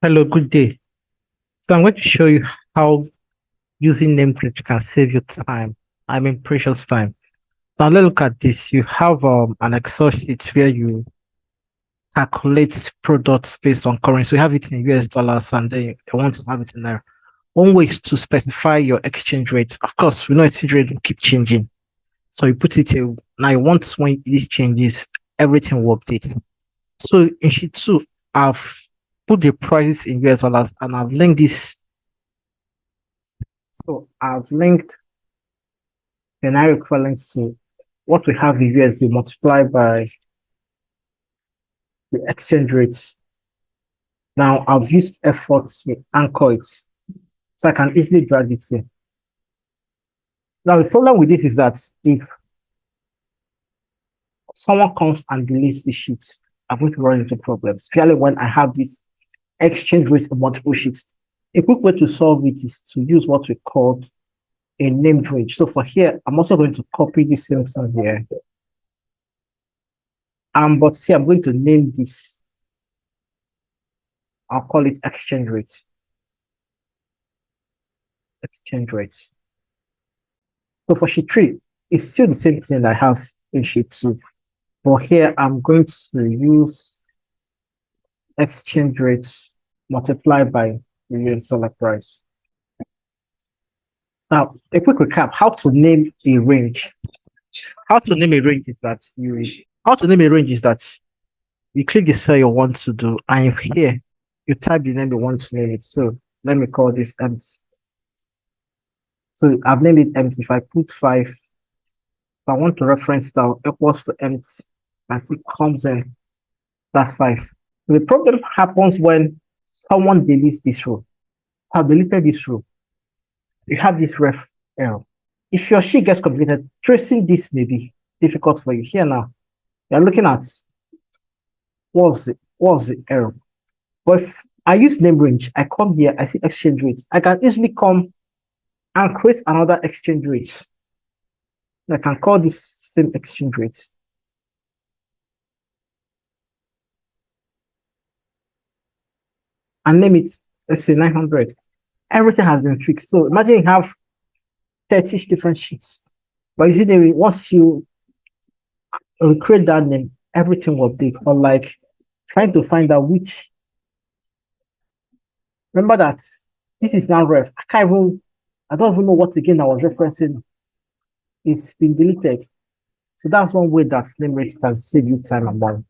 Hello, good day. So I'm going to show you how using nameplate can save you time. I mean, precious time. Now let's look at this. You have an Excel sheet where you calculate products based on currency. So you have it in US dollars and then you want to have it in there. One way is to specify your exchange rate. Of course, we know exchange rate will keep changing. So you put it here. Now you want when this changes, everything will update. So in sheet two, I've put the prices in US dollars and I've linked this. So I've linked the Naira equivalent to what we have in USD multiplied by the exchange rates. Now I've used effort to anchor it, so I can easily drag it in. Now the problem with this is that if someone comes and deletes the sheet, I'm going to run into problems, especially when I have this exchange rate of multiple sheets. A quick way to solve it is to use what we call a named range. So for here, I'm also going to copy this same thing here. But here I'm going to name this. I'll call it exchange rate. Exchange rates. So for sheet 3, it's still the same thing I have in sheet 2. But here I'm going to use exchange rates multiplied by the US dollar price. Now, a quick recap, how to name a range. How to name a range is that you click the cell you want to do, and here you type the name you want to name it. So let me call this empty. So I've named it empty. If I put 5, if I want to reference down equals to empty, as it comes in, that's 5. The problem happens when someone deletes this row. I've deleted this row. You have this ref error. If your sheet gets completed, tracing this may be difficult for you. Here now, you're looking at what's the error. But if I use name range, I come here, I see exchange rates. I can easily come and create another exchange rate. I can call this same exchange rate. And name it, let's say 900. Everything has been fixed. So imagine you have 30 different sheets. But you see, once you create that name, everything will update. Unlike trying to find out which. Remember that this is now ref. I don't even know what again I was referencing. It's been deleted. So that's one way that name rate can save you time and money.